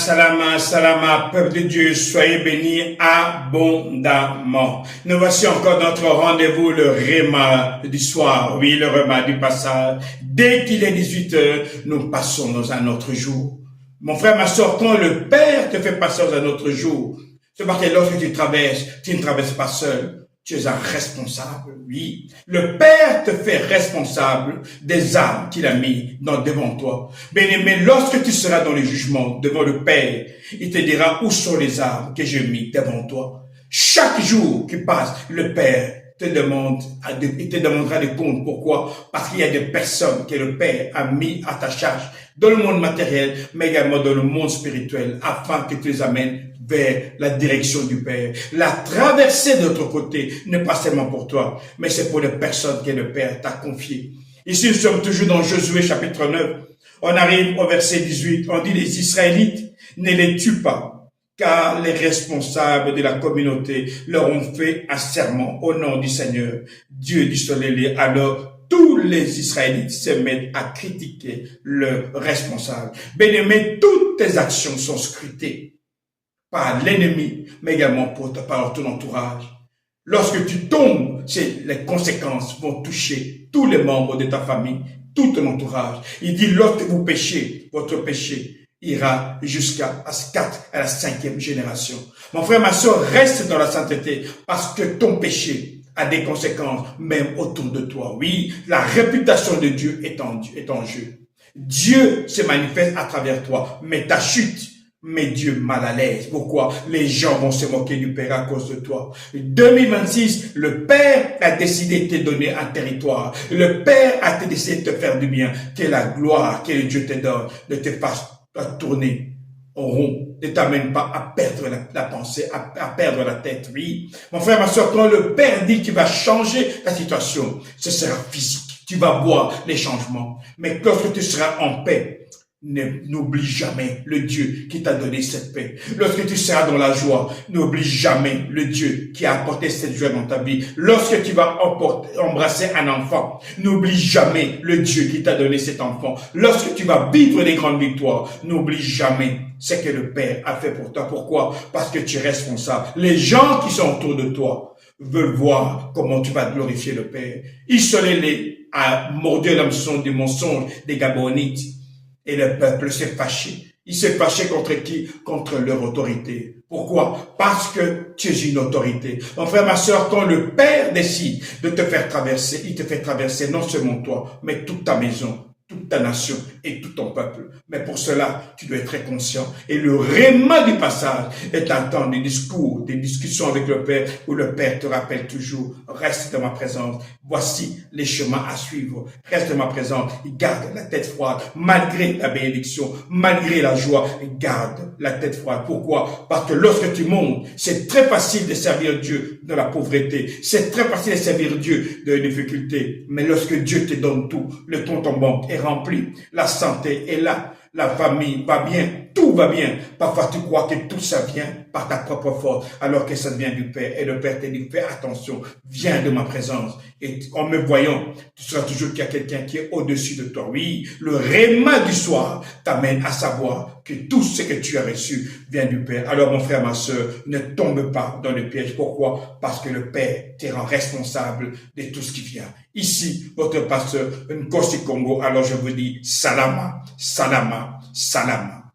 salama, salama, peuple de Dieu, soyez bénis abondamment. Nous voici encore notre rendez-vous, le Réma du soir, oui, le Réma du passage. Dès qu'il est 18 heures, nous passons dans un autre jour. Mon frère, ma soeur, quand le Père te fait passer dans un autre jour, c'est parce que lorsque tu traverses, tu ne traverses pas seul. Tu es un responsable, oui. Le Père te fait responsable des armes qu'il a mis devant toi. Bien-aimé, lorsque tu seras dans le jugement devant le Père, il te dira où sont les armes que j'ai mis devant toi. Chaque jour qui passe, le Père il te demandera des comptes. Pourquoi? Parce qu'il y a des personnes que le Père a mis à ta charge dans le monde matériel, mais également dans le monde spirituel, afin que tu les amènes vers la direction du Père. La traversée de l'autre côté n'est pas seulement pour toi, mais c'est pour les personnes que le Père t'a confiées. Ici, nous sommes toujours dans Josué chapitre 9. On arrive au verset 18. On dit les Israélites ne les tuent pas, car les responsables de la communauté leur ont fait un serment au nom du Seigneur, Dieu du soleil. Alors, tous les Israélites se mettent à critiquer leurs responsables. Bien-aimé, toutes tes actions sont scrutées par l'ennemi, mais également par ton entourage. Lorsque tu tombes, les conséquences vont toucher tous les membres de ta famille, tout ton entourage. Il dit, lorsque vous péchez, votre péché ira jusqu'à la 5e génération. Mon frère, ma soeur, reste dans la sainteté parce que ton péché a des conséquences même autour de toi. Oui, la réputation de Dieu est en jeu. Dieu se manifeste à travers toi, mais ta chute met Dieu mal à l'aise. Pourquoi? Les gens vont se moquer du Père à cause de toi. 2026, le Père a décidé de te donner un territoire. Le Père a décidé de te faire du bien. Que la gloire que Dieu te donne ne te fasse pas tourner en rond, ne t'amène pas à perdre la pensée, à perdre la tête. Oui, mon frère, ma soeur, quand le Père dit qu'il va changer la situation, ce sera physique. Tu vas voir les changements. Mais lorsque tu seras en paix, n'oublie jamais le Dieu qui t'a donné cette paix. Lorsque tu seras dans la joie, n'oublie jamais le Dieu qui a apporté cette joie dans ta vie. Lorsque tu vas embrasser un enfant, n'oublie jamais le Dieu qui t'a donné cet enfant. Lorsque tu vas vivre des grandes victoires, n'oublie jamais ce que le Père a fait pour toi. Pourquoi? Parce que tu es responsable. Les gens qui sont autour de toi veulent voir comment tu vas glorifier le Père. Israël a mordu l'hameçon du mensonge des Gabonites. Et le peuple s'est fâché. Il s'est fâché contre qui? Contre leur autorité. Pourquoi? Parce que tu es une autorité. Mon frère, ma soeur, quand le Père décide de te faire traverser, il te fait traverser non seulement toi, mais toute ta maison, toute ta nation et tout ton peuple. Mais pour cela, tu dois être très conscient. Et le réma du passage est un temps de discours, des discussions avec le Père, où le Père te rappelle toujours, reste dans ma présence. Voici les chemins à suivre. Reste dans ma présence. Garde la tête froide, malgré la bénédiction, malgré la joie. Garde la tête froide. Pourquoi? Parce que lorsque tu montes, c'est très facile de servir Dieu dans la pauvreté. C'est très facile de servir Dieu dans les difficultés. Mais lorsque Dieu te donne tout, le compte en banque est rempli, la santé est là, la famille va bien, tout va bien. Parfois tu crois que tout ça vient par ta propre force, alors que ça vient du Père. Et le Père te dit, fais attention, viens de ma présence. Et en me voyant, tu seras toujours qu'il y a quelqu'un qui est au-dessus de toi. Oui, le réma du soir t'amène à savoir que tout ce que tu as reçu vient du Père. Alors mon frère, ma soeur, ne tombe pas dans le piège. Pourquoi? Parce que le Père te rend responsable de tout ce qui vient. Ici, votre pasteur Nkosi Congo, alors je vous dis, salama, salama, salama.